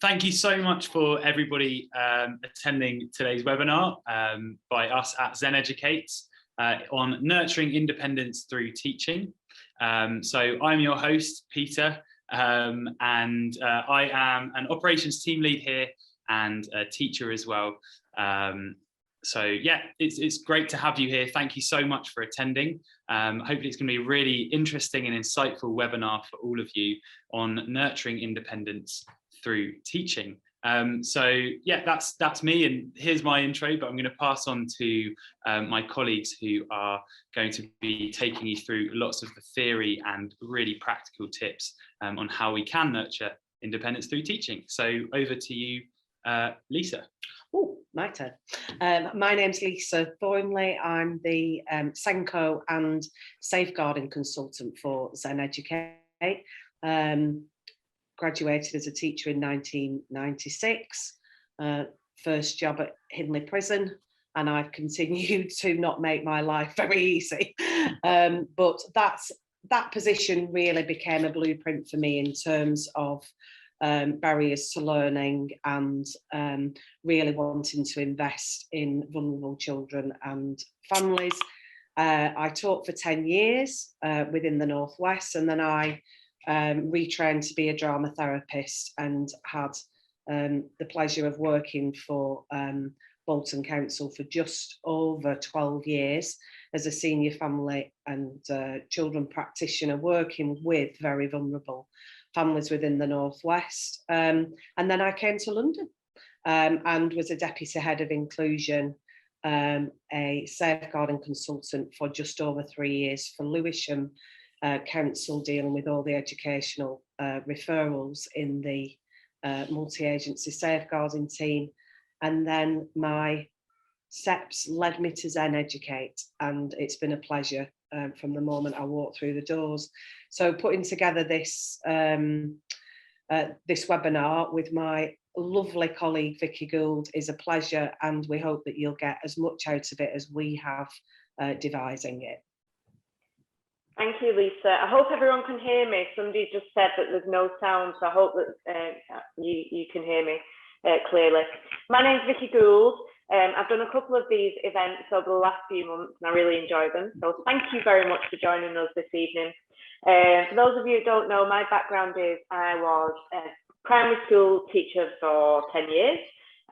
Thank you so much for everybody attending today's webinar by us at Zen Educate on nurturing independence through teaching. So I'm your host, Peter, and I am an operations team lead here and a teacher as well. So yeah, it's great to have you here. Thank you so much for attending. Hopefully it's going to be a really interesting and insightful webinar for all of you on nurturing independence through teaching. So yeah, that's me, and here's my intro, but I'm going to pass on to my colleagues who are going to be taking you through lots of the theory and really practical tips on how we can nurture independence through teaching. So over to you, Lisa. Oh, my turn. My name's Lisa Thornley. I'm the Senko and safeguarding consultant for Zen Educate. Graduated as a teacher in 1996, first job at Hindley Prison, and I've continued to not make my life very easy. But that position really became a blueprint for me in terms of barriers to learning and really wanting to invest in vulnerable children and families. I taught for 10 years within the Northwest, and then I retrained to be a drama therapist and had the pleasure of working for Bolton Council for just over 12 years as a senior family and children practitioner, working with very vulnerable families within the Northwest. And then I came to London and was a deputy head of inclusion, a safeguarding consultant for just over 3 years for Lewisham Council, dealing with all the educational referrals in the multi-agency safeguarding team. And then my steps led me to Zen Educate, and it's been a pleasure from the moment I walked through the doors. So putting together this this webinar with my lovely colleague Vicky Gould is a pleasure, and we hope that you'll get as much out of it as we have devising it. Thank you, Lisa. I hope everyone can hear me. Somebody just said that there's no sound, so I hope that you can hear me clearly. My name's Vicky Gould. I've done a couple of these events over the last few months and I really enjoy them. So thank you very much for joining us this evening. For those of you who don't know, my background is I was a primary school teacher for 10 years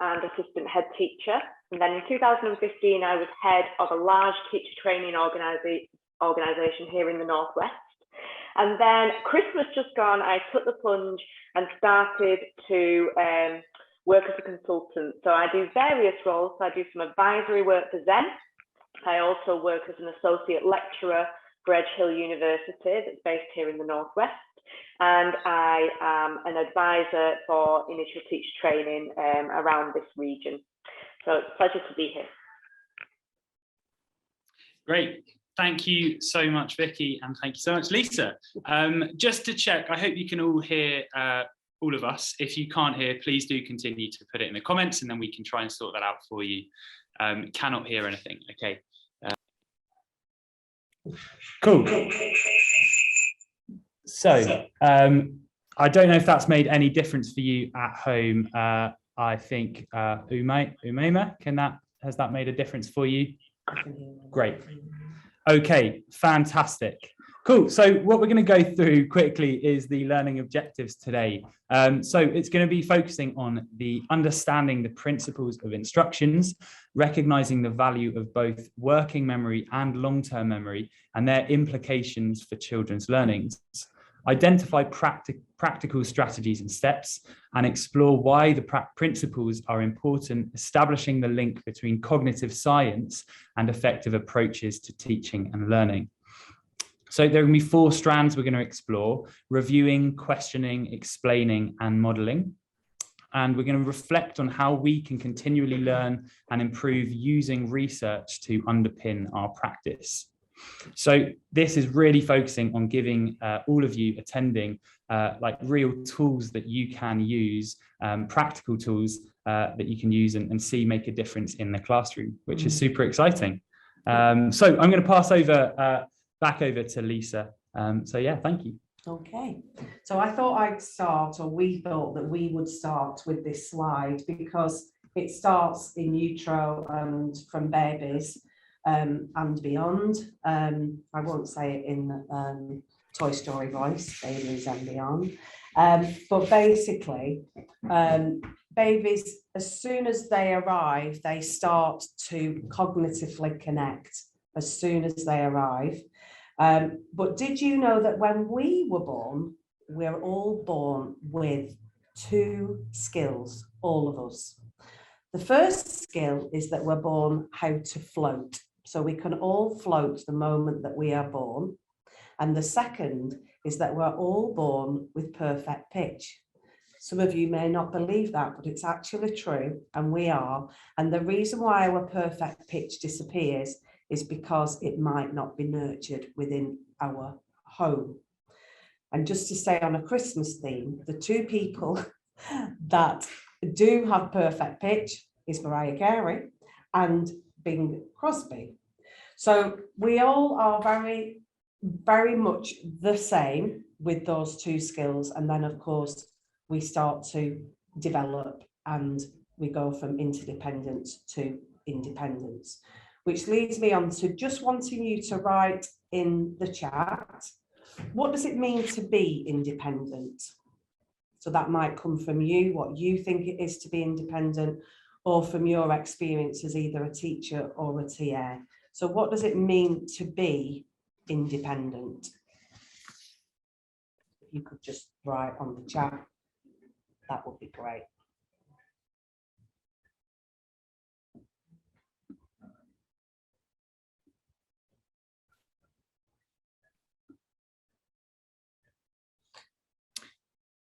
and assistant head teacher. And then in 2015, I was head of a large teacher training organisation here in the Northwest. And then Christmas just gone, I took the plunge and started to work as a consultant. So I do various roles. So I do some advisory work for Zen. I also work as an associate lecturer for Edge Hill University that's based here in the Northwest. And I am an advisor for initial teacher training around this region. So it's a pleasure to be here. Great. Thank you so much, Vicky, and thank you so much, Lisa. Just to check, I hope you can all hear all of us. If you can't hear, please do continue to put it in the comments and then we can try and sort that out for you. Cannot hear anything, okay. Cool. So, I don't know if that's made any difference for you at home. I think Umaima, has that made a difference for you? Great. Okay, fantastic. Cool. So what we're going to go through quickly is the learning objectives today. So it's going to be focusing on the understanding the principles of instructions, recognizing the value of both working memory and long-term memory and their implications for children's learnings. Identify practical strategies and steps, and explore why the principles are important, establishing the link between cognitive science and effective approaches to teaching and learning. So there are going to be 4 strands we're going to explore: reviewing, questioning, explaining, and modeling. And we're going to reflect on how we can continually learn and improve using research to underpin our practice. So this is really focusing on giving all of you attending like real tools that you can use, practical tools that you can use and see make a difference in the classroom, which is super exciting. So I'm going to pass over back over to Lisa. So yeah, thank you. Okay, so I thought I'd start, or we thought that we would start with this slide because it starts in utero and from babies and beyond. I won't say it in Toy Story voice, babies and beyond. But basically, babies, as soon as they arrive, they start to cognitively connect as soon as they arrive. But did you know that when we were born, we're all born with 2 skills, all of us. The first skill is that we're born how to float. So we can all float the moment that we are born. And the second is that we're all born with perfect pitch. Some of you may not believe that, but it's actually true, and we are. And the reason why our perfect pitch disappears is because it might not be nurtured within our home. And just to stay on a Christmas theme, the 2 people that do have perfect pitch is Mariah Carey and Bing Crosby. So we all are very, very much the same with those 2 skills. And then, of course, we start to develop and we go from interdependence to independence, which leads me on to just wanting you to write in the chat, what does it mean to be independent? So that might come from you, what you think it is to be independent, or from your experience as either a teacher or a TA. So what does it mean to be independent? If you could just write on the chat, that would be great.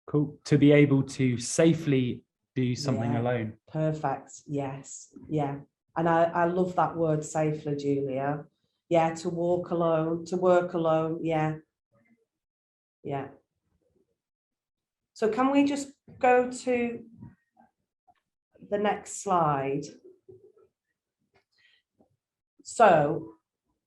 Cool. To be able to safely do something Yeah. alone. Perfect. Yes. Yeah. And I love that word safely, Julia. Yeah. To walk alone, to work alone. Yeah. Yeah. So can we just go to the next slide? So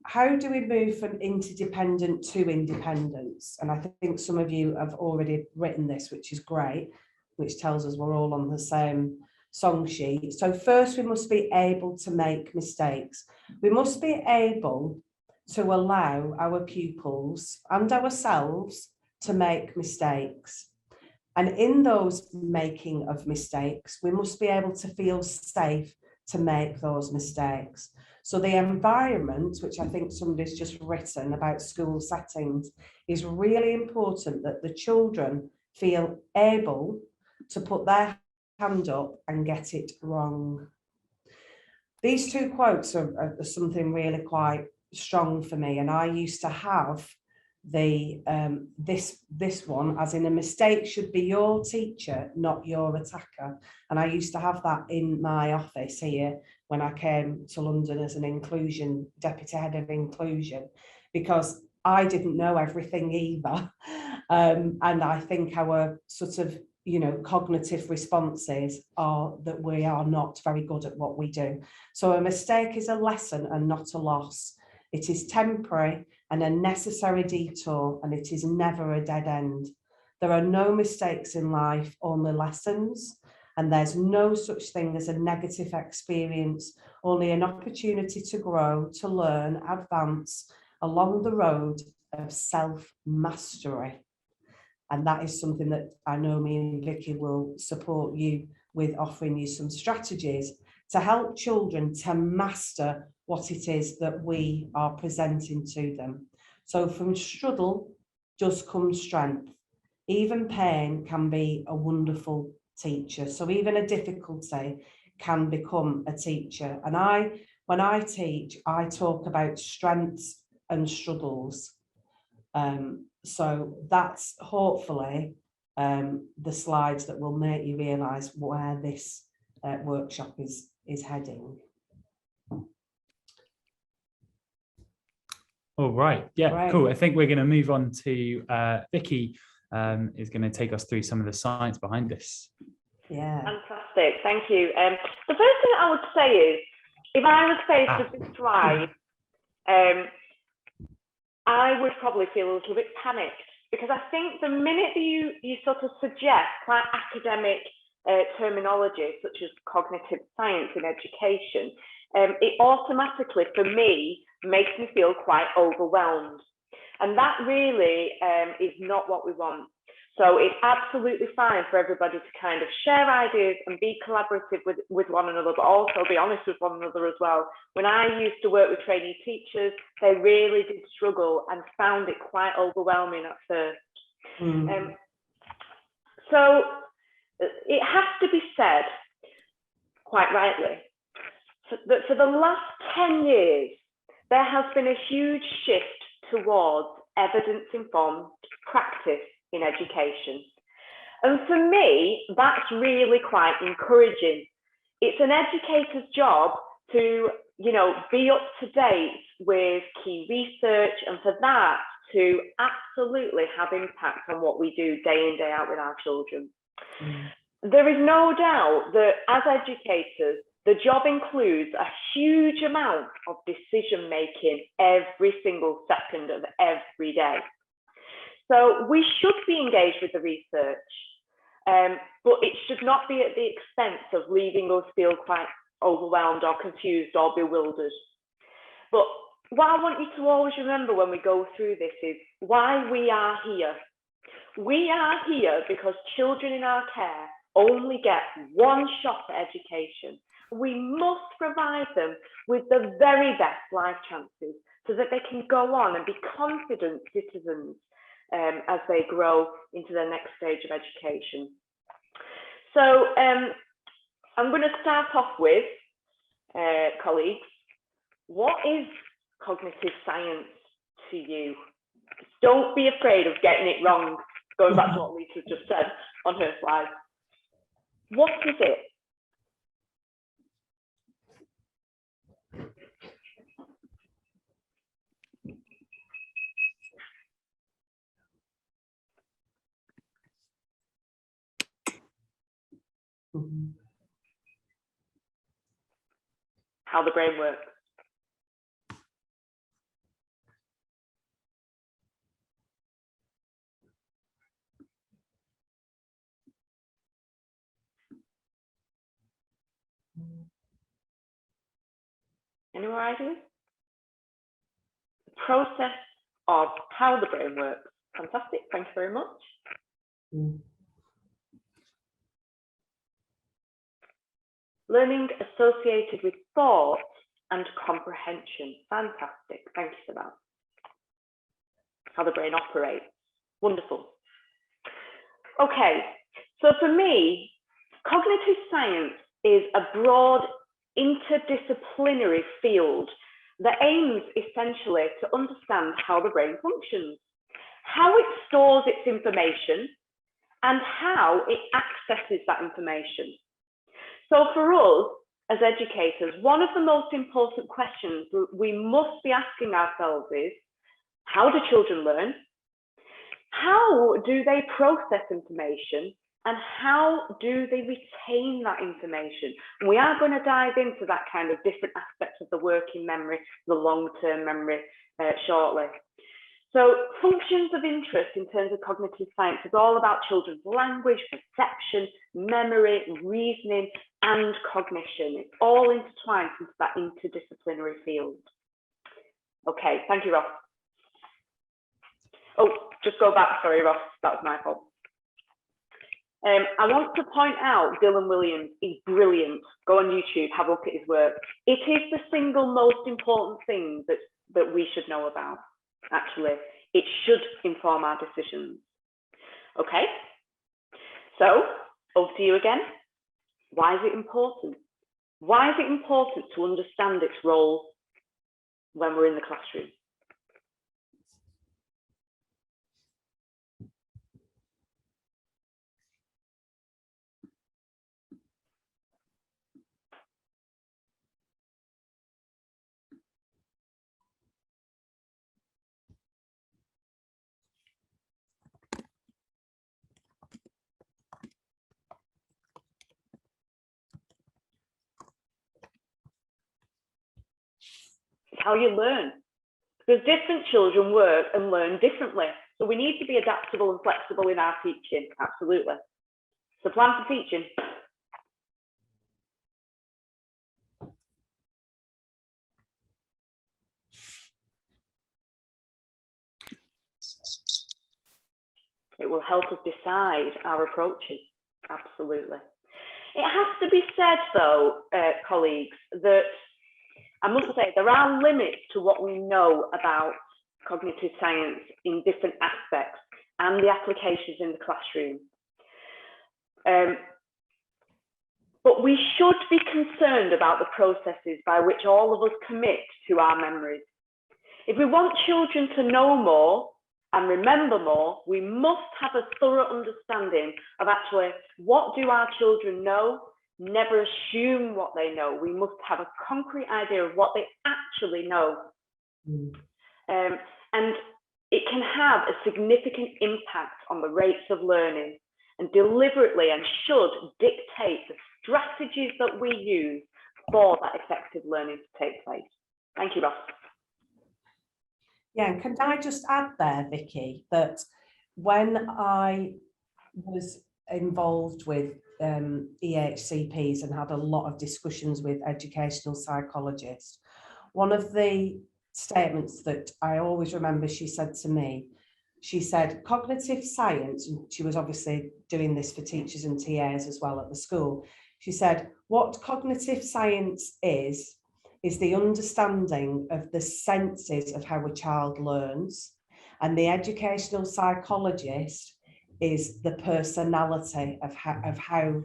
how do we move from interdependent to independence? And I think some of you have already written this, which is great, which tells us we're all on the same song sheet. So first, we must be able to make mistakes. We must be able to allow our pupils and ourselves to make mistakes. And in those making of mistakes, we must be able to feel safe to make those mistakes. So the environment, which I think somebody's just written about school settings, is really important that the children feel able to put their hand up and get it wrong. These 2 quotes are something really quite strong for me, and I used to have the this one, as in, a mistake should be your teacher, not your attacker. And I used to have that in my office here when I came to London as an inclusion deputy head of inclusion, because I didn't know everything either. And I think our sort of, you know, cognitive responses are that we are not very good at what we do. So a mistake is a lesson and not a loss. It is temporary and a necessary detour, and it is never a dead end. There are no mistakes in life, only lessons, and there's no such thing as a negative experience, only an opportunity to grow, to learn, advance along the road of self-mastery. And that is something that I know me and Vicky will support you with, offering you some strategies to help children to master what it is that we are presenting to them. So from struggle does come strength. Even pain can be a wonderful teacher. So even a difficulty can become a teacher. And when I teach, I talk about strengths and struggles. So that's hopefully the slides that will make you realise where this workshop is heading. All right. Yeah, Right. cool. I think we're going to move on to Vicky is going to take us through some of the science behind this. Yeah. Fantastic. Thank you. The first thing I would say is, if I was faced with this slide, I would probably feel a little bit panicked because I think the minute that you sort of suggest quite academic terminology, such as cognitive science in education, it automatically, for me, makes me feel quite overwhelmed. And that really is not what we want. So it's absolutely fine for everybody to kind of share ideas and be collaborative with one another, but also be honest with one another as well. When I used to work with trainee teachers, they really did struggle and found it quite overwhelming at first. So it has to be said, quite rightly, that for the last 10 years, there has been a huge shift towards evidence-informed practice in education. And for me, that's really quite encouraging. It's an educator's job to, you know, be up to date with key research, and for that to absolutely have impact on what we do day in, day out with our children. There is no doubt that as educators, the job includes a huge amount of decision making every single second of every day. So we should be engaged with the research, but it should not be at the expense of leaving us feel quite overwhelmed or confused or bewildered. But what I want you to always remember when we go through this is why we are here. We are here because children in our care only get one shot at education. We must provide them with the very best life chances so that they can go on and be confident citizens as they grow into their next stage of education. So I'm going to start off with, colleagues, what is cognitive science to you? Don't be afraid of getting it wrong, going back to what Lisa just said on her slide. What is it? How the brain works. Any more ideas? The process of how the brain works. Fantastic, thank you very much. Learning associated with thought and comprehension. Fantastic, thank you for that. How the brain operates. Wonderful. Okay, so for me, cognitive science is a broad interdisciplinary field that aims essentially to understand how the brain functions, how it stores its information, and how it accesses that information. So for us as educators, one of the most important questions we must be asking ourselves is, how do children learn? How do they process information? And how do they retain that information? And we are going to dive into that kind of different aspects of the working memory, the long-term memory shortly. So functions of interest in terms of cognitive science is all about children's language, perception, memory, reasoning, and cognition. It's all intertwined into that interdisciplinary field. Okay, thank you, Ross. Oh, just go back, sorry, Ross, that was my fault. I want to point out Dylan Williams is brilliant. Go on YouTube, have a look at his work. It is the single most important thing that we should know about, actually. It should inform our decisions. Okay, so over to you again. Why is it important? Why is it important to understand its role when we're in the classroom? How you learn, because different children work and learn differently. So we need to be adaptable and flexible in our teaching, absolutely. So plan for teaching. It will help us decide our approaches, absolutely. It has to be said though, colleagues, that I must say there are limits to what we know about cognitive science in different aspects and the applications in the classroom. But we should be concerned about the processes by which all of us commit to our memories. If we want children to know more and remember more, we must have a thorough understanding of actually what do our children know. Never assume what they know. We must have a concrete idea of what they actually know. And it can have a significant impact on the rates of learning, and deliberately and should dictate the strategies that we use for that effective learning to take place. Thank you, Ross. Yeah, and can I just add there, Vicky, that when I was involved with EHCPs and had a lot of discussions with educational psychologists, one of the statements that I always remember she said to me, she said, cognitive science, and she was obviously doing this for teachers and TAs as well at the school, she said, what cognitive science is the understanding of the senses of how a child learns, and the educational psychologist is the personality of how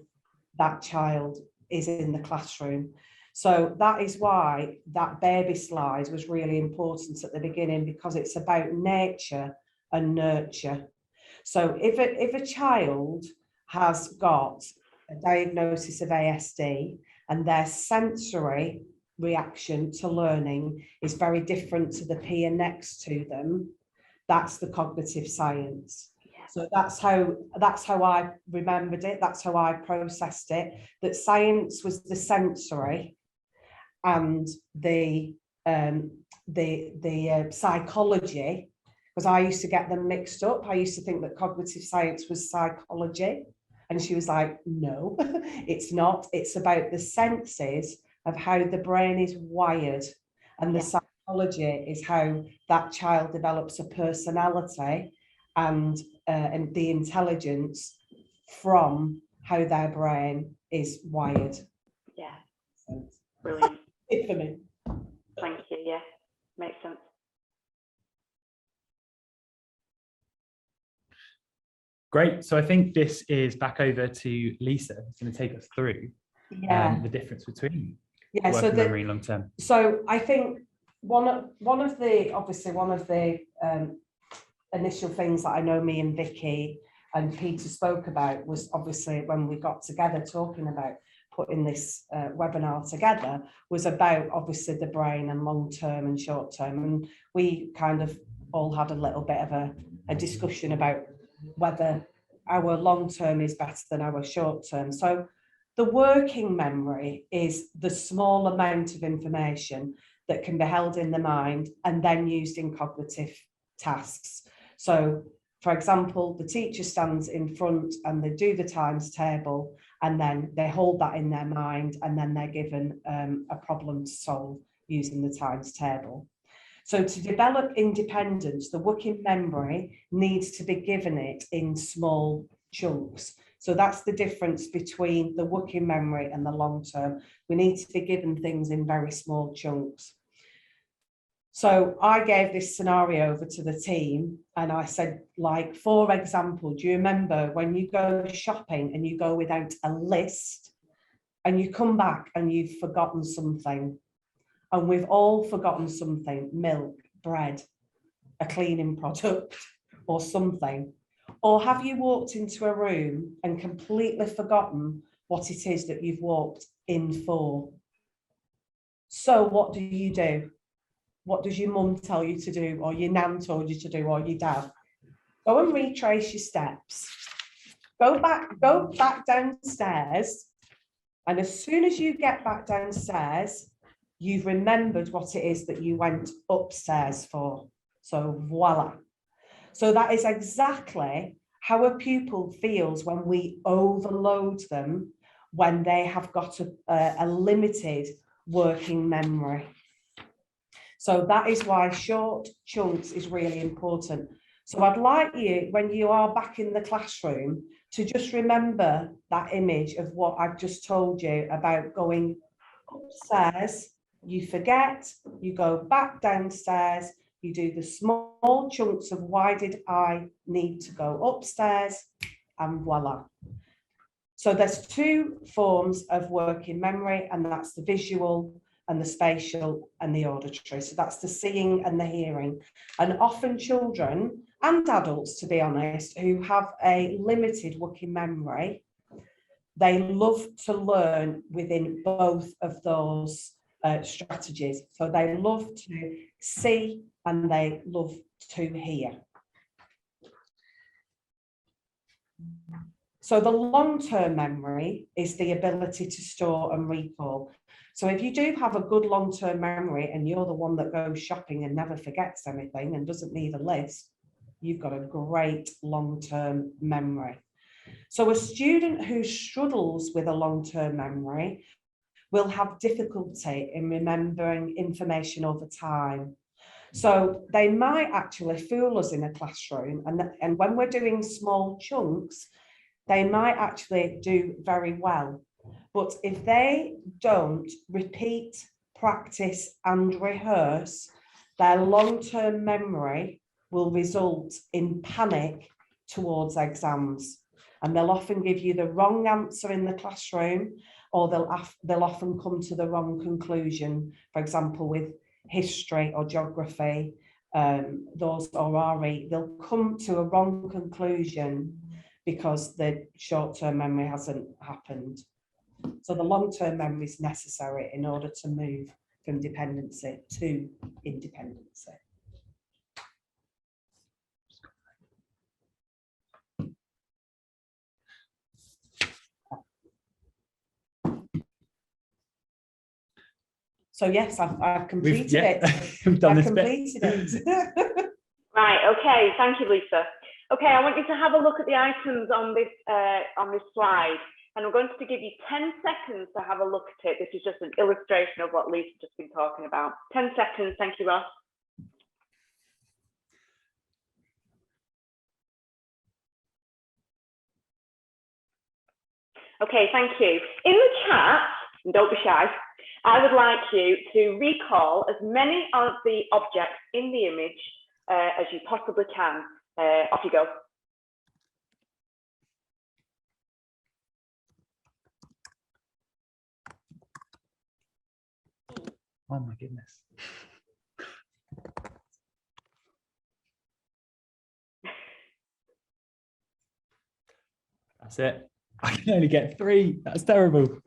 that child is in the classroom. So that is why that baby slide was really important at the beginning, because it's about nature and nurture. So if a child has got a diagnosis of ASD and their sensory reaction to learning is very different to the peer next to them, that's the cognitive science. So that's how I remembered it. That's how I processed it. That science was the sensory, and the psychology, because I used to get them mixed up. I used to think that cognitive science was psychology, and she was like, "No, it's not. It's about the senses of how the brain is wired, and the psychology is how that child develops a personality and the intelligence from how their brain is wired." Yeah, brilliant. It for me. Thank you. Yeah, makes sense. Great. So I think this is back over to Lisa, who's going to take us through the difference between working memory and long term. So I think one of the initial things that I know me and Vicky and Peter spoke about was obviously when we got together talking about putting this webinar together, was about obviously the brain and long term and short term, and we kind of all had a little bit of a discussion about whether our long term is better than our short term. So the working memory is the small amount of information that can be held in the mind and then used in cognitive tasks. So, for example, the teacher stands in front and they do the times table, and then they hold that in their mind, and then they're given a problem to solve using the times table. So to develop independence, the working memory needs to be given it in small chunks. So that's the difference between the working memory and the long term. We need to be given things in very small chunks. So I gave this scenario over to the team and I said, like, for example, do you remember when you go shopping and you go without a list and you come back and you've forgotten something? And we've all forgotten something: milk, bread, a cleaning product or something. Or have you walked into a room and completely forgotten what it is that you've walked in for? So what do? What does your mum tell you to do, or your nan told you to do, or your dad? Go and retrace your steps. Go back downstairs. And as soon as you get back downstairs, you've remembered what it is that you went upstairs for. So voila. So that is exactly how a pupil feels when we overload them, when they have got a limited working memory. So that is why short chunks is really important. So I'd like you, when you are back in the classroom, to just remember that image of what I've just told you about going upstairs. You forget, you go back downstairs, you do the small chunks of why did I need to go upstairs, and voila. So there's two forms of working memory, and that's the visual and the spatial and the auditory. So that's the seeing and the hearing. And often children and adults, to be honest, who have a limited working memory, they love to learn within both of those strategies. So they love to see and they love to hear. So the long-term memory is the ability to store and recall. So if you do have a good long-term memory and you're the one that goes shopping and never forgets anything and doesn't need a list, you've got a great long-term memory. So a student who struggles with a long-term memory will have difficulty in remembering information over time. So they might actually fool us in a classroom, and when we're doing small chunks, they might actually do very well. But if they don't repeat, practice and rehearse, their long-term memory will result in panic towards exams. And they'll often give you the wrong answer in the classroom, or they'll often come to the wrong conclusion. For example, with history or geography, those or RE, they'll come to a wrong conclusion because the short-term memory hasn't happened. So the long-term memory is necessary in order to move from dependency to independency. So yes, I've completed it. We've done I've this completed it. Right, okay, thank you, Lisa. Okay, I want you to have a look at the items on this slide, and I'm going to give you 10 seconds to have a look at it. This is just an illustration of what Lisa's just been talking about. 10 seconds, thank you, Ross. Okay, thank you. In the chat, and don't be shy, I would like you to recall as many of the objects in the image as you possibly can. Off you go. Oh my goodness. That's it. I can only get 3. That's terrible.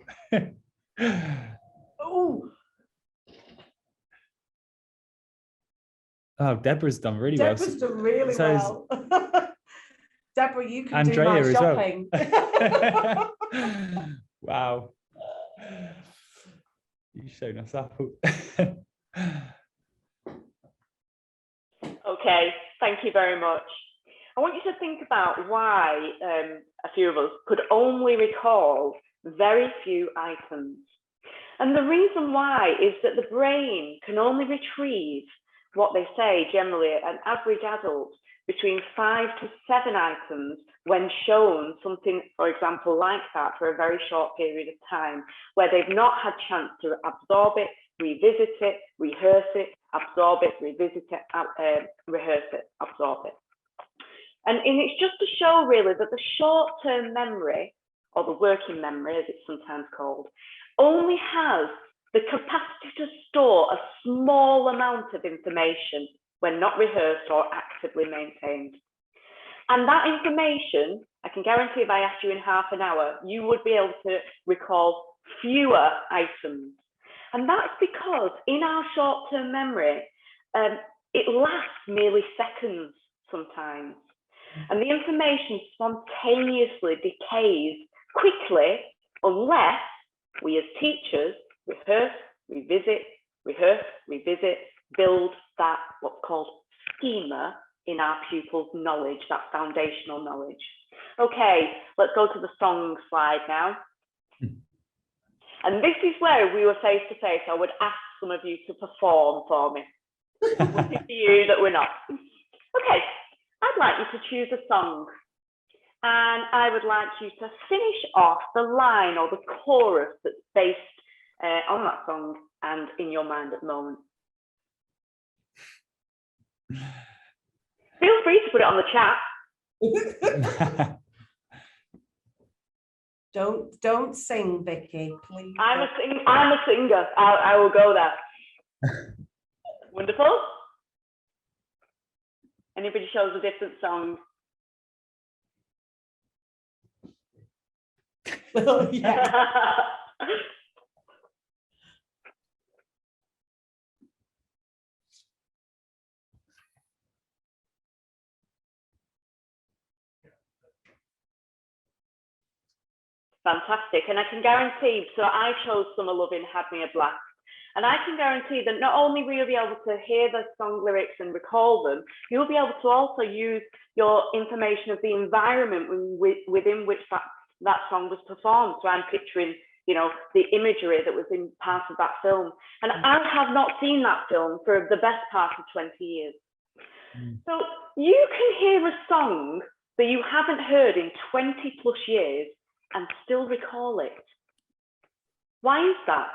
Oh, Deborah's done really well. Deborah's done really So well. Deborah, you can Andrea do my as shopping. Well. Wow. You've shown us up. Okay, thank you very much. I want you to think about why a few of us could only recall very few items. And the reason why is that the brain can only retrieve what they say generally an average adult between 5 to 7 items when shown something, for example, like that for a very short period of time, where they've not had chance to absorb it, revisit it, rehearse it, absorb it, revisit it, rehearse it, absorb it. And it's just to show really that the short-term memory, or the working memory as it's sometimes called, only has the capacity to store a small amount of information when not rehearsed or actively maintained. And that information, I can guarantee if I asked you in half an hour, you would be able to recall fewer items. And that's because in our short-term memory, it lasts merely seconds sometimes. And the information spontaneously decays quickly unless we as teachers rehearse, revisit, build that what's called schema in our pupils' knowledge, that foundational knowledge. Okay, let's go to the song slide now. And this is where we were face to face. I would ask some of you to perform for me. Looking for you that we're not. Okay, I'd like you to choose a song. And I would like you to finish off the line or the chorus that's based on that song and in your mind at the moment. Feel free to put it on the chat. Don't sing, Vicky, please. I'm a singer. I will go there. Wonderful. Anybody shows a different song? Well, yeah. Fantastic. And I can guarantee, so I chose Summer Lovin' Had Me a Blast. And I can guarantee that not only will you be able to hear the song lyrics and recall them, you'll be able to also use your information of the environment within which that song was performed. So I'm picturing, you know, the imagery that was in part of that film. And I have not seen that film for the best part of 20 years. So you can hear a song that you haven't heard in 20 plus years and still recall it. Why is that?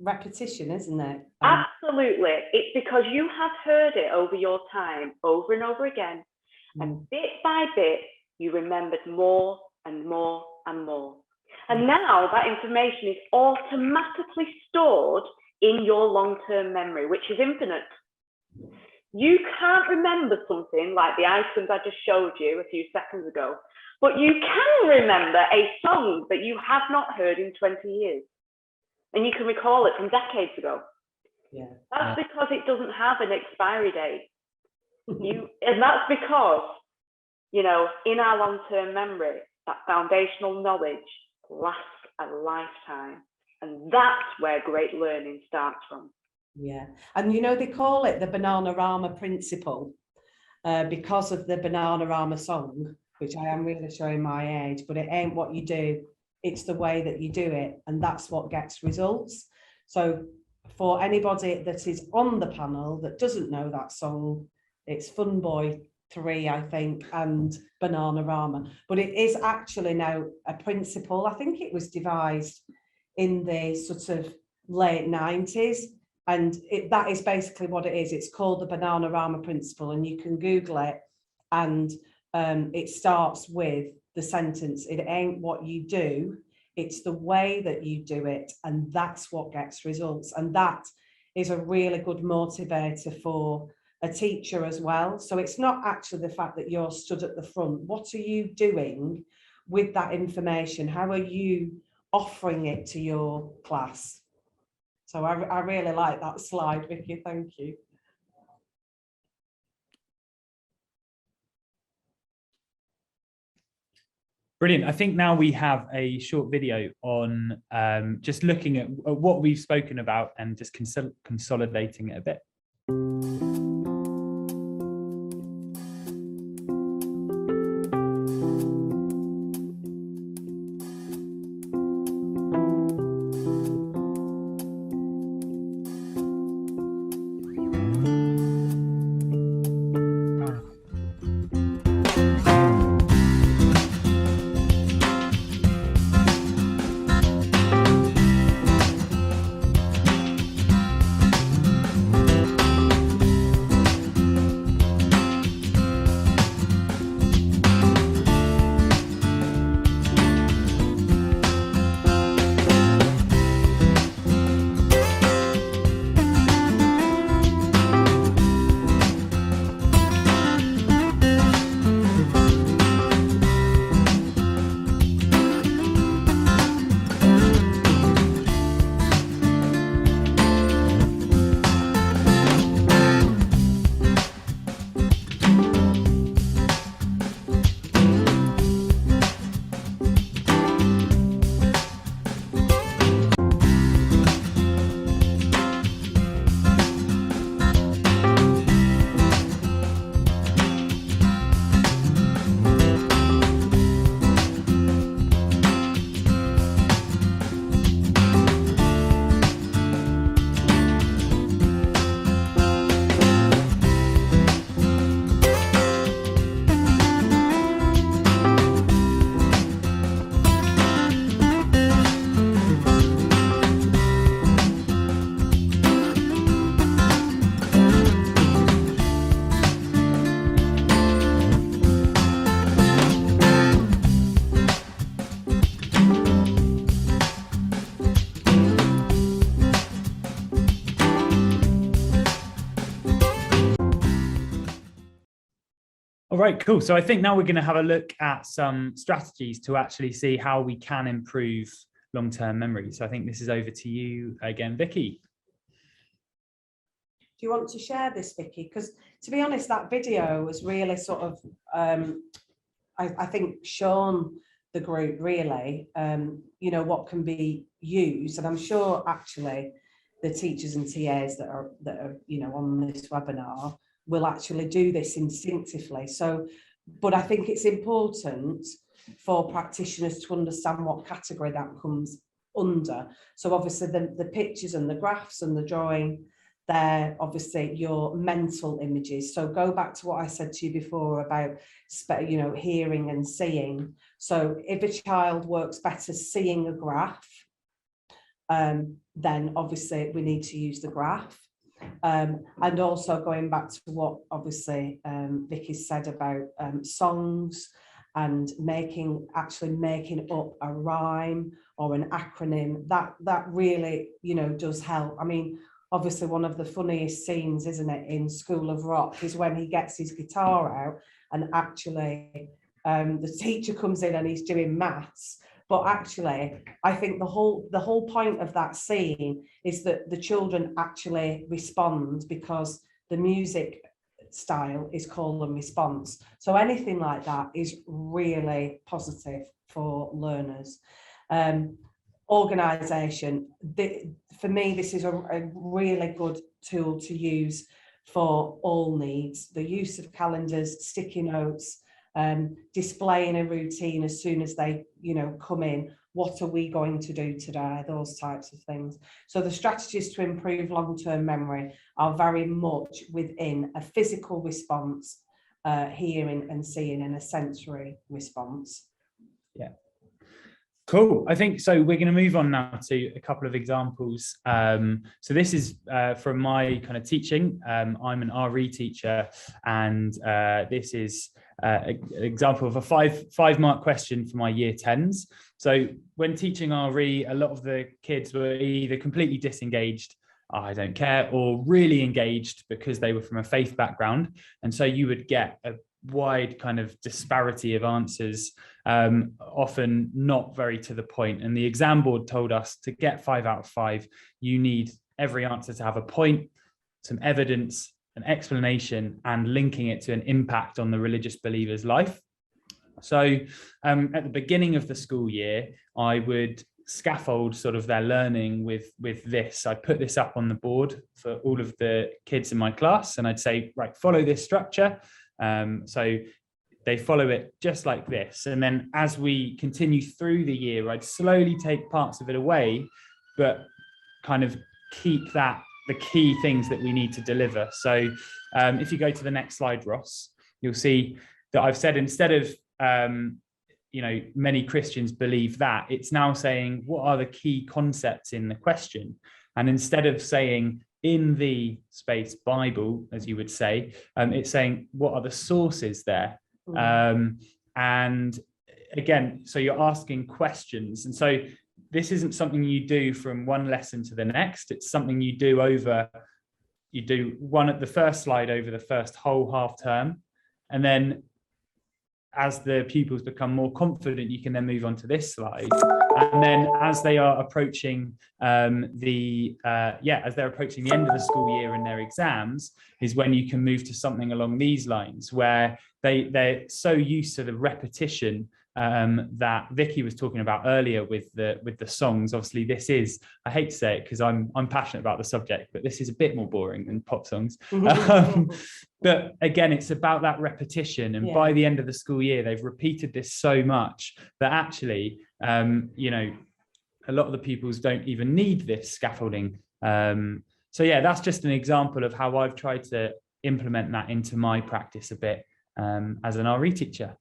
Repetition, isn't it? Absolutely. It's because you have heard it over your time, over and over again. And bit by bit, you remembered more and more and more. And now that information is automatically stored in your long-term memory, which is infinite. You can't remember something like the items I just showed you a few seconds ago, but you can remember a song that you have not heard in 20 years. And you can recall it from decades ago. Yeah. That's because it doesn't have an expiry date. And that's because, you know, in our long-term memory, that foundational knowledge lasts a lifetime. And that's where great learning starts from. Yeah. And, you know, they call it the Bananarama principle because of the Bananarama song, which I am really showing my age, but it ain't what you do. It's the way that you do it, and that's what gets results. So for anybody that is on the panel that doesn't know that song, it's Fun Boy 3, I think, and Bananarama. But it is actually now a principle. I think it was devised in the sort of late 90s. And that is basically what it is. It's called the Bananarama principle, and you can Google it. And it starts with the sentence, it ain't what you do, it's the way that you do it, and that's what gets results. And that is a really good motivator for a teacher as well. So it's not actually the fact that you're stood at the front. What are you doing with that information? How are you offering it to your class? So I really like that slide, Vicky, thank you. Brilliant. I think now we have a short video on just looking at what we've spoken about and just consolidating it a bit. All right, cool. So I think now we're going to have a look at some strategies to actually see how we can improve long-term memory. So I think this is over to you again, Vicky. Do you want to share this, Vicky? Because to be honest, that video was really sort of, I think, shown the group really, you know, what can be used. And I'm sure actually the teachers and TAs that are you know, on this webinar will actually do this instinctively. So, but I think it's important for practitioners to understand what category that comes under. So obviously the pictures and the graphs and the drawing, they're obviously your mental images. So go back to what I said to you before about, you know, hearing and seeing. So if a child works better seeing a graph, then obviously we need to use the graph. And also going back to what obviously Vicky said about songs and actually making up a rhyme or an acronym, that really, you know, does help. I mean, obviously one of the funniest scenes, isn't it, in School of Rock, is when he gets his guitar out and actually the teacher comes in and he's doing maths. But actually, I think the whole point of that scene is that the children actually respond because the music style is call and response. So anything like that is really positive for learners. Organisation, for me, this is a really good tool to use for all needs. The use of calendars, sticky notes, displaying a routine as soon as they, you know, come in. What are we going to do today? Those types of things. So the strategies to improve long-term memory are very much within a physical response, hearing and seeing, and a sensory response. Yeah. Cool. I think so. We're going to move on now to a couple of examples. So this is from my kind of teaching. I'm an RE teacher, and this is an example of a five mark question for my year 10s. So when teaching RE, a lot of the kids were either completely disengaged, I don't care, or really engaged because they were from a faith background. And so you would get a wide kind of disparity of answers, often not very to the point. And the exam board told us to get 5 out of 5, you need every answer to have a point, some evidence, an explanation, and linking it to an impact on the religious believer's life. So at the beginning of the school year, I would scaffold sort of their learning with this. I'd put this up on the board for all of the kids in my class, and I'd say, right, follow this structure. So they follow it just like this. And then as we continue through the year, I'd slowly take parts of it away, but kind of keep the key things that we need to deliver. So if you go to the next slide, Ross, you'll see that I've said, instead of, you know, many Christians believe that, it's now saying, what are the key concepts in the question? And instead of saying in the space Bible, as you would say, it's saying, what are the sources there? And again, so you're asking questions. And so this isn't something you do from one lesson to the next. It's something you do one at the first slide over the first whole half term. And then as the pupils become more confident, you can then move on to this slide. And then as they are approaching as they're approaching the end of the school year and their exams, is when you can move to something along these lines, where they're so used to the repetition that Vicky was talking about earlier with the songs. Obviously, this is, I hate to say it because I'm passionate about the subject, but this is a bit more boring than pop songs. But again, it's about that repetition, and by the end of the school year, they've repeated this so much that actually, you know, a lot of the pupils don't even need this scaffolding. So yeah, that's just an example of how I've tried to implement that into my practice a bit as an RE teacher.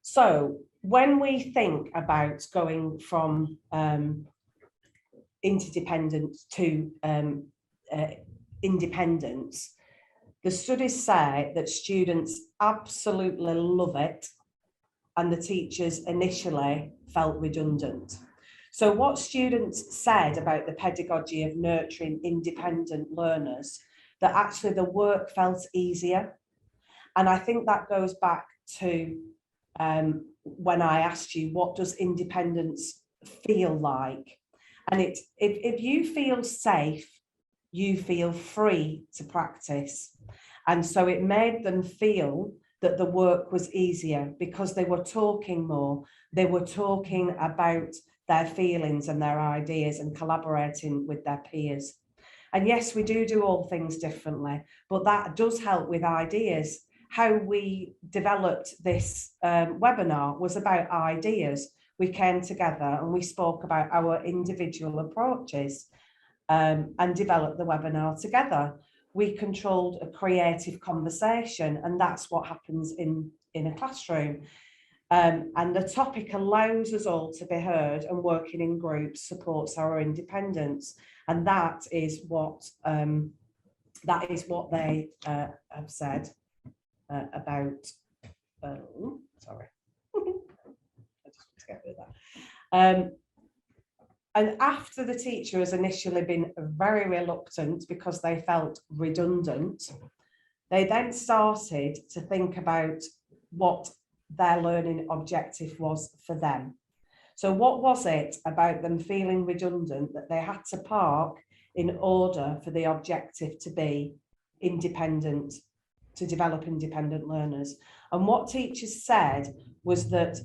So when we think about going from interdependence to independence, the studies say that students absolutely love it, and the teachers initially felt redundant. So what students said about the pedagogy of nurturing independent learners that actually the work felt easier. And I think that goes back to when I asked you, what does independence feel like? And if you feel safe, you feel free to practice. And so it made them feel that the work was easier because they were talking more. They were talking about their feelings and their ideas and collaborating with their peers. And yes, we do all things differently, but that does help with ideas. How we developed this webinar was about ideas. We came together and we spoke about our individual approaches and developed the webinar together. We controlled a creative conversation, and that's what happens in a classroom. And the topic allows us all to be heard, and working in groups supports our independence. And that is what they have said about. Sorry, I just want to get rid of that. And after the teacher has initially been very reluctant because they felt redundant, they then started to think about what their learning objective was for them. So what was it about them feeling redundant that they had to park in order for the objective to be independent, to develop independent learners? And what teachers said was that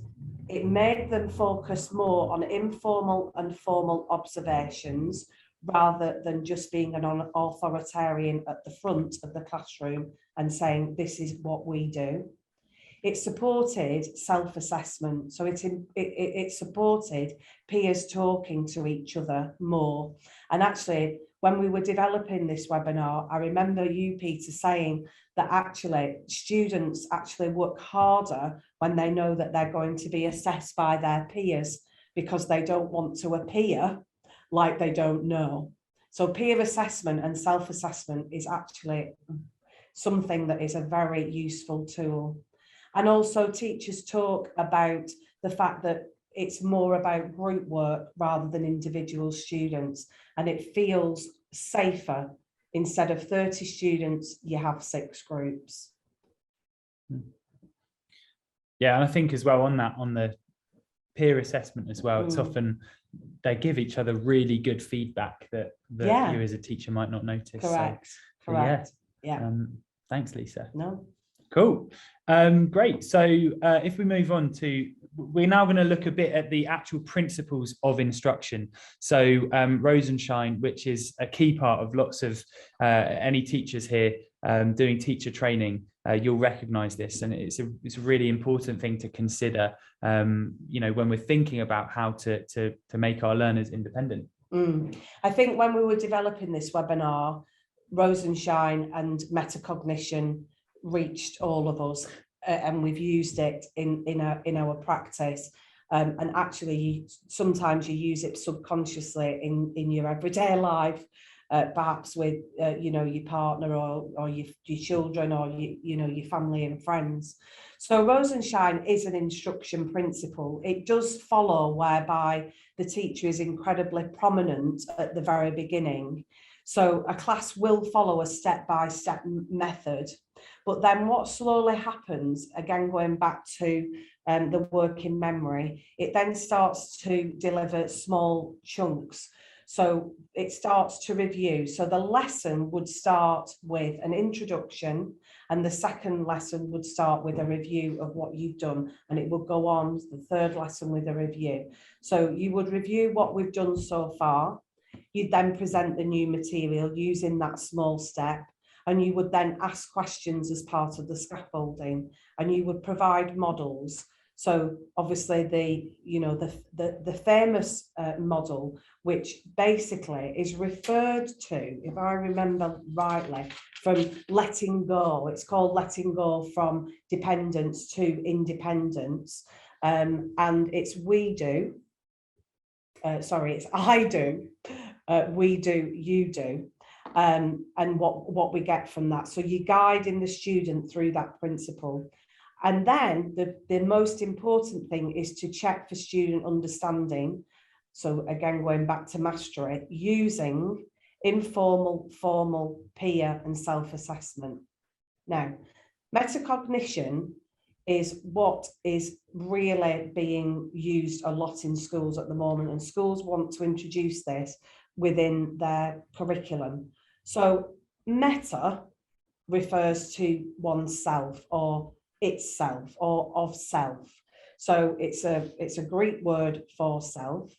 it made them focus more on informal and formal observations rather than just being an authoritarian at the front of the classroom and saying, this is what we do. It supported self-assessment. So it supported peers talking to each other more. And actually, when we were developing this webinar, I remember you, Peter, saying that actually students actually work harder when they know that they're going to be assessed by their peers, because they don't want to appear like they don't know. So peer assessment and self-assessment is actually something that is a very useful tool. And also teachers talk about the fact that it's more about group work rather than individual students, and it feels safer. Instead of 30 students, you have 6 groups. Yeah, and I think as well on the peer assessment as well, it's often they give each other really good feedback that you as a teacher might not notice. Correct. So, Correct. Yeah. Thanks, Lisa. No. Cool. Great. So if we move on to, we're now going to look a bit at the actual principles of instruction. So Rosenshine, which is a key part of lots of any teachers here doing teacher training, you'll recognize this, and it's a really important thing to consider, you know, when we're thinking about how to make our learners independent. I think when we were developing this webinar, Rosenshine and metacognition reached all of us, and we've used it in our practice, and actually sometimes you use it subconsciously in your everyday life, perhaps with you know, your partner or your children, or you know, your family and friends. So Rosenshine is an instruction principle. It does follow whereby the teacher is incredibly prominent at the very beginning. So a class will follow a step-by-step method. But then what slowly happens, again, going back to the working memory, it then starts to deliver small chunks. So it starts to review. So the lesson would start with an introduction, and the second lesson would start with a review of what you've done, and it would go on to the third lesson with a review. So you would review what we've done so far. You'd then present the new material using that small step, and you would then ask questions as part of the scaffolding, and you would provide models. So obviously the famous model, which basically is referred to, if I remember rightly, from letting go. It's called letting go from dependence to independence, and it's we do. Sorry, it's I do, we do, you do, and what we get from that. So you're guiding the student through that principle. And then the most important thing is to check for student understanding. So again, going back to mastery, using informal, formal, peer and self-assessment. Now, metacognition is what is really being used a lot in schools at the moment, and schools want to introduce this within their curriculum. So meta refers to oneself or itself or of self. So it's a Greek word for self,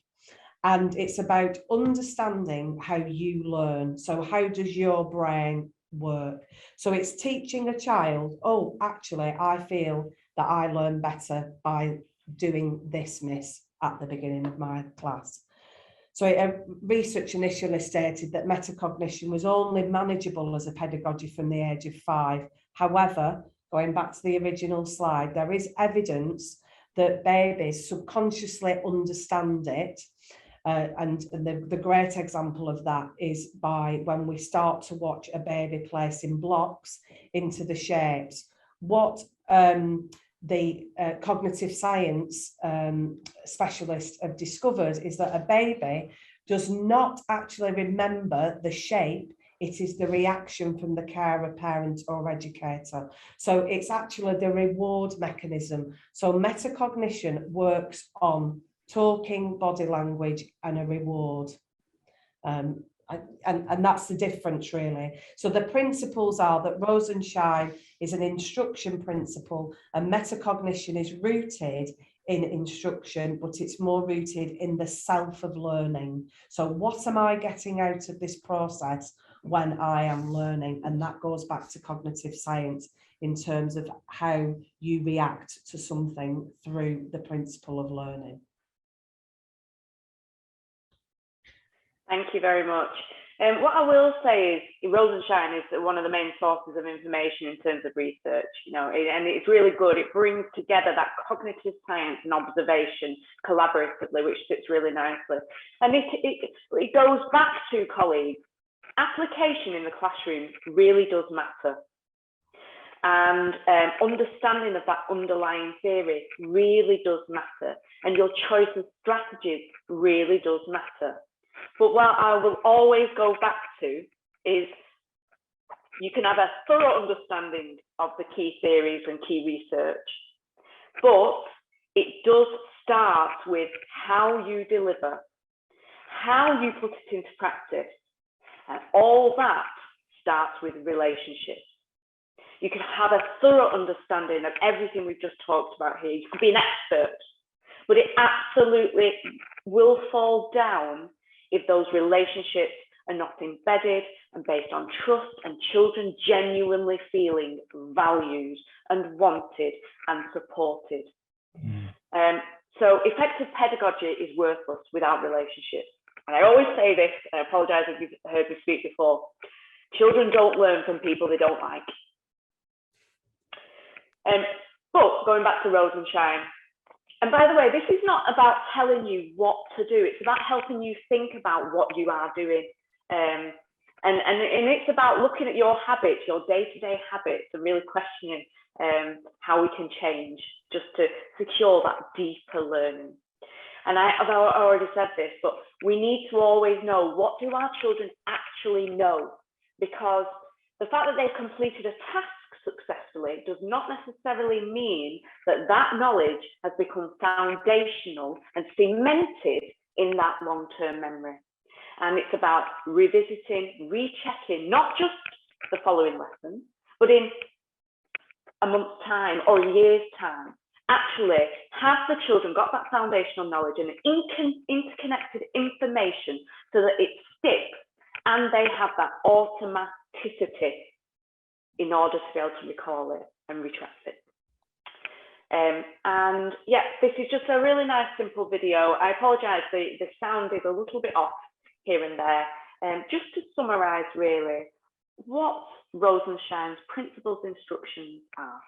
and it's about understanding how you learn. So how does your brain work? So it's teaching a child, oh, actually, I feel that I learn better by doing this, miss, at the beginning of my class. So research initially stated that metacognition was only manageable as a pedagogy from the age of 5. However, going back to the original slide, there is evidence that babies subconsciously understand it. And the great example of that is by when we start to watch a baby placing blocks into the shapes. What the cognitive science specialists have discovered is that a baby does not actually remember the shape. It is the reaction from the carer, parent or educator. So it's actually the reward mechanism. So metacognition works on talking, body language and a reward. And that's the difference really. So the principles are that Rosenshine is an instruction principle and metacognition is rooted in instruction, but it's more rooted in the self of learning. So what am I getting out of this process when I am learning? And that goes back to cognitive science in terms of how you react to something through the principle of learning. Thank you very much. What I will say is Rosenshine is one of the main sources of information in terms of research, and it's really good. It brings together that cognitive science and observation collaboratively, which fits really nicely. And it goes back to, colleagues, application in the classroom really does matter. And understanding of that underlying theory really does matter. And your choice of strategies really does matter. But what I will always go back to is you can have a thorough understanding of the key theories and key research, but it does start with how you deliver, how you put it into practice, and all that starts with relationships. You can have a thorough understanding of everything we've just talked about here. You can be an expert, but it absolutely will fall down if those relationships are not embedded and based on trust and children genuinely feeling valued and wanted and supported. So effective pedagogy is worthless without relationships. And I always say this, and I apologise if you've heard me speak before, children don't learn from people they don't like. But going back to Rosenshine, and by the way, this is not about telling you what to do. It's about helping you think about what you are doing. And it's about looking at your habits, your day-to-day habits, and really questioning how we can change just to secure that deeper learning. And I've already said this, but we need to always know, what do our children actually know? Because the fact that they've completed a task successfully does not necessarily mean that that knowledge has become foundational and cemented in that long-term memory. And it's about revisiting, rechecking, not just the following lesson, but in a month's time or a year's time. Actually, have the children got that foundational knowledge and interconnected information so that it sticks and they have that automaticity in order to be able to recall it and retract it. And yeah, this is just a really nice, simple video. I apologise, the sound is a little bit off here and there. Just to summarise really what Rosenshine's principles instructions are.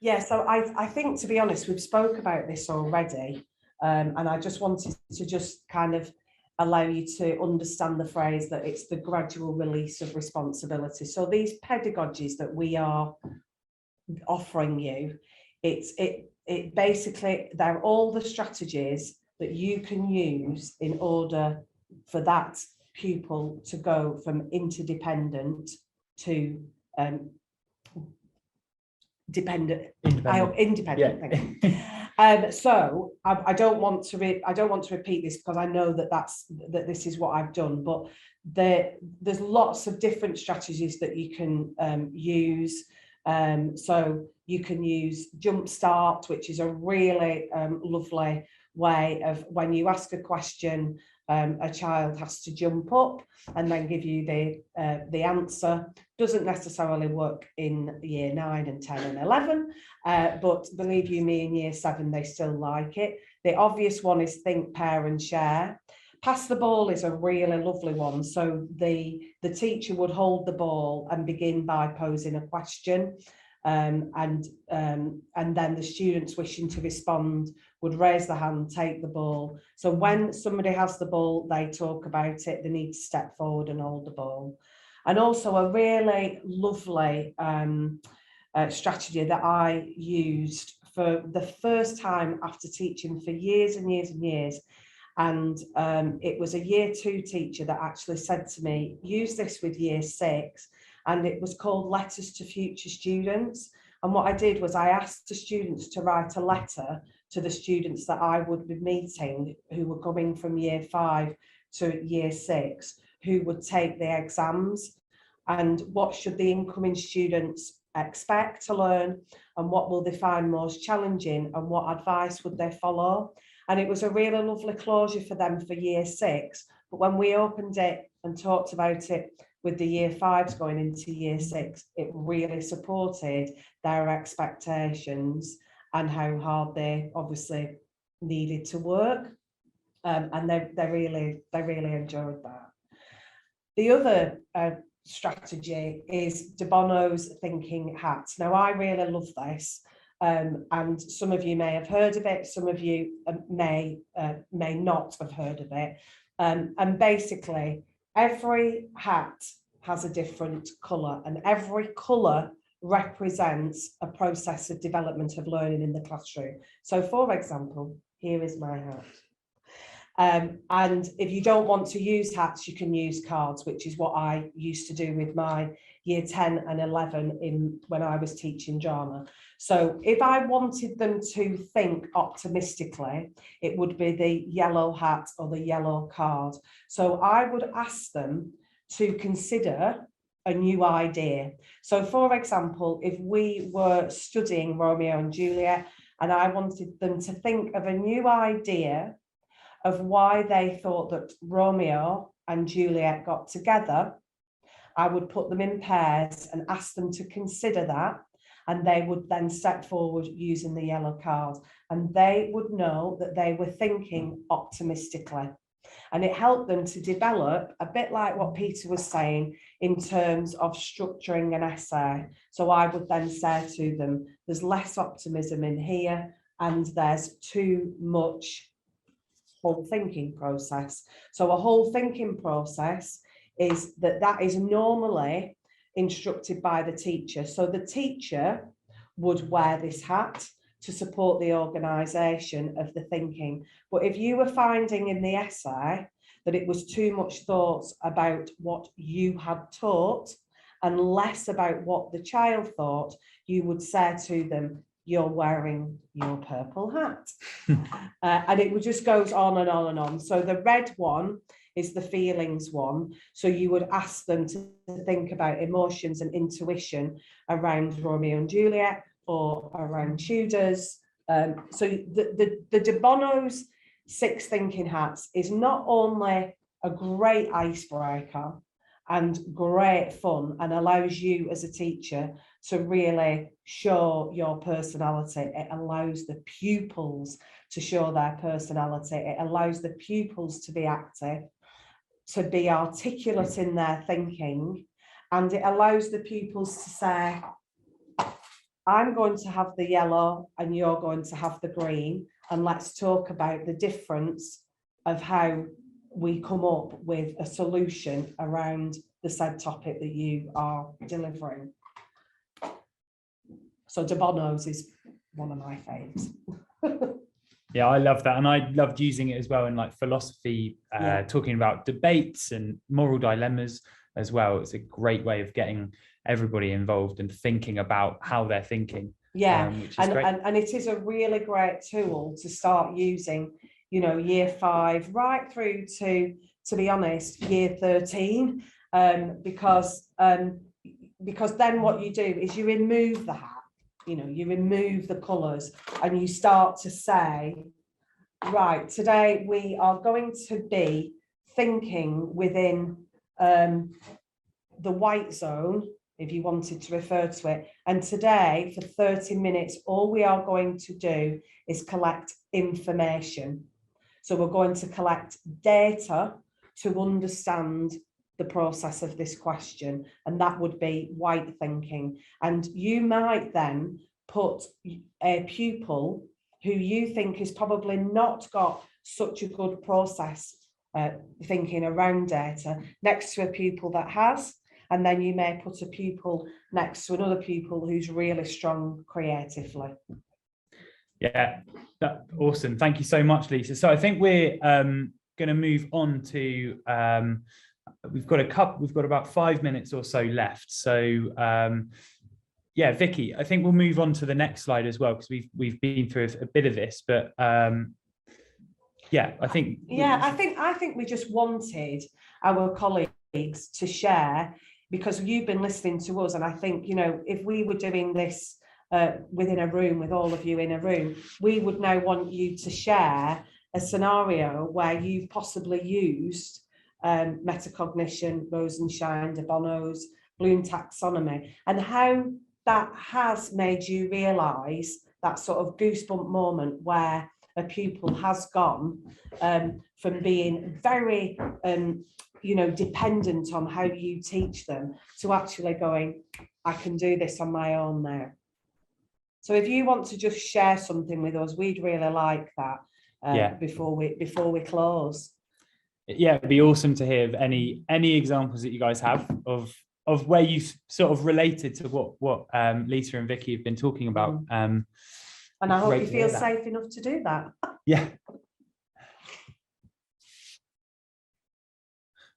Yeah, so I think, to be honest, we've spoke about this already, and I just wanted to just kind of allow you to understand the phrase that it's the gradual release of responsibility. So these pedagogies that we are offering you, it basically, they're all the strategies that you can use in order for that pupil to go from interdependent to independent. Yeah. Thank you. So I don't want to repeat this, because I know that this is what I've done, but there's lots of different strategies that you can use. So you can use Jumpstart, which is a really lovely way of, when you ask a question, a child has to jump up and then give you the answer. Doesn't necessarily work in year 9 and 10 and 11, but believe you me, in year 7 they still like it. The obvious one is think, pair and share. Pass the ball is a really lovely one. So the teacher would hold the ball and begin by posing a question, and then the students wishing to respond would raise the hand, take the ball. So when somebody has the ball, they talk about it, they need to step forward and hold the ball. And also a really lovely strategy that I used for the first time after teaching for years and years and years. And it was a year 2 teacher that actually said to me, use this with year 6. And it was called Letters to Future Students. And what I did was I asked the students to write a letter to the students that I would be meeting, who were coming from year 5 to year 6, who would take the exams, and what should the incoming students expect to learn, and what will they find most challenging, and what advice would they follow. And it was a really lovely closure for them for year 6. But when we opened it and talked about it with the year 5s going into year 6, it really supported their expectations and how hard they obviously needed to work. And they really enjoyed that. The other strategy is De Bono's thinking hat. Now, I really love this. And some of you may have heard of it, some of you may not have heard of it. And basically, every hat has a different colour, and every colour represents a process of development of learning in the classroom. So, for example, here is my hat. And if you don't want to use hats, you can use cards, which is what I used to do with my year 10 and 11 when I was teaching drama. So if I wanted them to think optimistically, it would be the yellow hat or the yellow card. So I would ask them to consider a new idea. So for example, if we were studying Romeo and Juliet and I wanted them to think of a new idea of why they thought that Romeo and Juliet got together, I would put them in pairs and ask them to consider that, and they would then step forward using the yellow card, and they would know that they were thinking optimistically. And it helped them to develop, a bit like what Peter was saying, in terms of structuring an essay. So I would then say to them, there's less optimism in here, and there's too much whole thinking process. So a whole thinking process is that is normally instructed by the teacher. So the teacher would wear this hat to support the organisation of the thinking. But if you were finding in the essay that it was too much thought about what you had taught and less about what the child thought, you would say to them, you're wearing your purple hat. And it just goes on and on and on. So the red one is the feelings one. So you would ask them to think about emotions and intuition around Romeo and Juliet or around Tudors. So the De Bono's 6 thinking hats is not only a great icebreaker and great fun and allows you as a teacher to really show your personality. It allows the pupils to show their personality. It allows the pupils to be active, to be articulate in their thinking, and it allows the pupils to say, I'm going to have the yellow and you're going to have the green, and let's talk about the difference of how we come up with a solution around the said topic that you are delivering. So de Bono's is one of my faves. Yeah, I love that. And I loved using it as well in like philosophy, Yeah. talking about debates and moral dilemmas as well. It's a great way of getting everybody involved and thinking about how they're thinking. Yeah, Which is and, great. and it is a really great tool to start using, you know, year 5 right through to be honest, year 13, because then what you do is you remove the hat, you know, you remove the colours, and you start to say, right, today we are going to be thinking within the white zone, if you wanted to refer to it. And today, for 30 minutes, all we are going to do is collect information. So we're going to collect data to understand the process of this question, and that would be white thinking. And you might then put a pupil who you think is probably not got such a good process thinking around data next to a pupil that has, and then you may put a pupil next to another pupil who's really strong creatively. Yeah, awesome. Thank you so much, Lisa. So I think we're going to move on to, we've got about 5 minutes or so left. So yeah, Vicky, I think we'll move on to the next slide as well, because we've been through a bit of this, but yeah, I think. Yeah, I think we just wanted our colleagues to share, because you've been listening to us, and I think, you know, if we were doing this within a room with all of you in a room, we would now want you to share a scenario where you've possibly used metacognition, Rosenshine, de Bono's, Bloom taxonomy, and how that has made you realise that sort of goosebump moment where a pupil has gone from being very you know, dependent on how you teach them to actually going, I can do this on my own now. So if you want to just share something with us, we'd really like that Yeah. before we close. Yeah, it'd be awesome to hear of any examples that you guys have of where you've sort of related to what Lisa and Vicky have been talking about. And I hope you feel safe enough to do that. Yeah.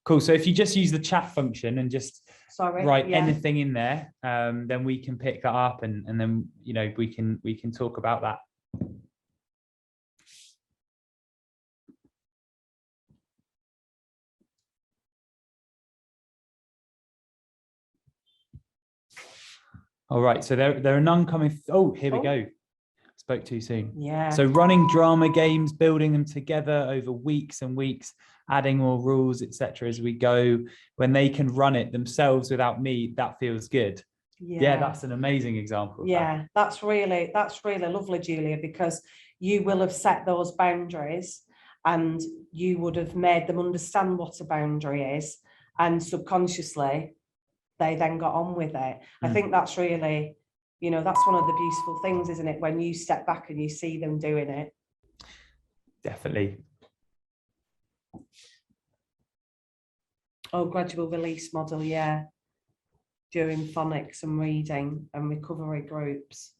Cool. So if you just use the chat function and just write anything in there, then we can pick that up, and then, you know, we can talk about that. All right. So there are none coming. Oh, here we go. Spoke too soon. Yeah. So running drama games, building them together over weeks and weeks, adding more rules, etc. as we go. When they can run it themselves without me, that feels good. Yeah, that's an amazing example. Yeah, that's really lovely, Julia, because you will have set those boundaries and you would have made them understand what a boundary is, and subconsciously they then got on with it. I think that's really, you know, that's one of the beautiful things, isn't it, when you step back and you see them doing it. Definitely. Oh, gradual release model, yeah. During phonics and reading and recovery groups.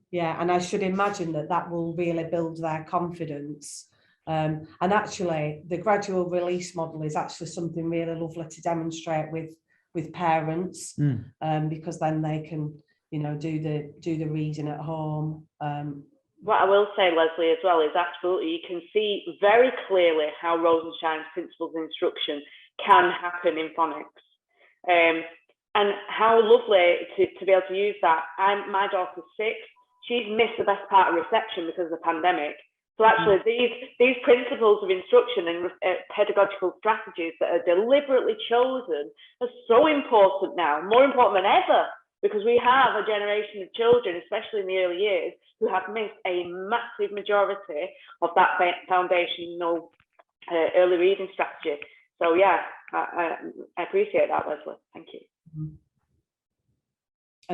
Yeah, and I should imagine that will really build their confidence. And actually, the gradual release model is actually something really lovely to demonstrate with parents, because then they can, you know, do the reading at home. What I will say, Leslie, as well, is absolutely, you can see very clearly how Rosenshine's principles of instruction can happen in phonics. And how lovely to be able to use that. My daughter's 6. She's missed the best part of reception because of the pandemic. So actually, these principles of instruction and pedagogical strategies that are deliberately chosen are so important now, more important than ever, because we have a generation of children, especially in the early years, who have missed a massive majority of that foundational early reading strategy. So yeah, I appreciate that, Leslie. Thank you.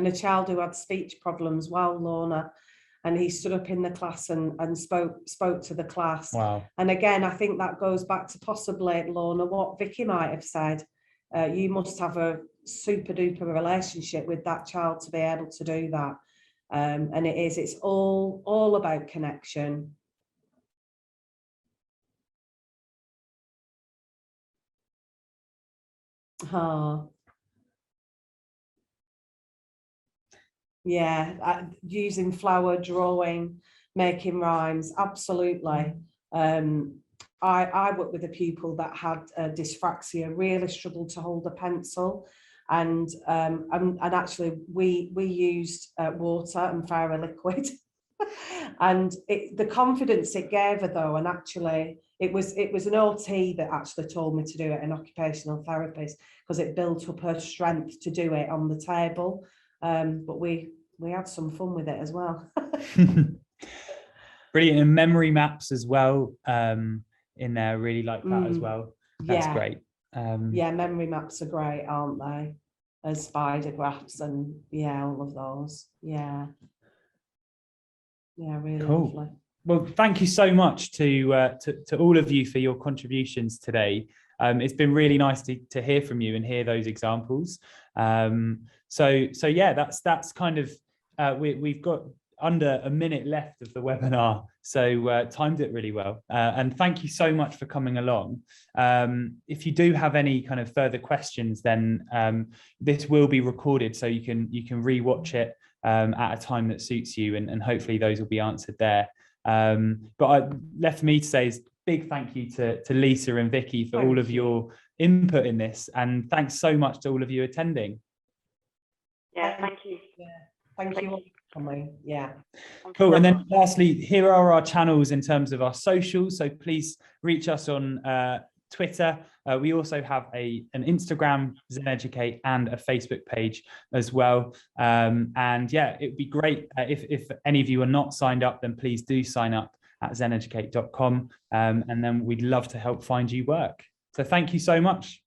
a child who had speech problems, well, Lorna, and he stood up in the class and spoke to the class. Wow. And again, I think that goes back to possibly, Lorna, what Vicky might have said. You must have a super duper relationship with that child to be able to do that. And it's all about connection. Yeah, using flower, drawing, making rhymes, absolutely. I worked with a pupil that had dyspraxia, really struggled to hold a pencil, and actually we used water and fairy liquid, and the confidence it gave her though, and actually it was an OT that actually told me to do it, an occupational therapist, because it built up her strength to do it on the table. But we had some fun with it as well. Brilliant. And memory maps as well in there, really like that as well. That's great. Yeah, memory maps are great, aren't they? As spider graphs and all of those. Yeah, really cool. lovely. Well, thank you so much to all of you for your contributions today. It's been really nice to hear from you and hear those examples. So yeah, that's kind of we've got under a minute left of the webinar, so timed it really well. And thank you so much for coming along. If you do have any kind of further questions, then this will be recorded, so you can re-watch it at a time that suits you, and hopefully those will be answered there. But left for me to say is big thank you to Lisa and Vicky for all of your input in this, and thanks so much to all of you attending. Yeah, thank you. Yeah, thank you all for coming. Yeah. Cool. And then lastly, here are our channels in terms of our socials. So please reach us on Twitter. We also have an Instagram, Zen Educate, and a Facebook page as well. And yeah, it'd be great if any of you are not signed up, then please do sign up at zeneducate.com. And then we'd love to help find you work. So thank you so much.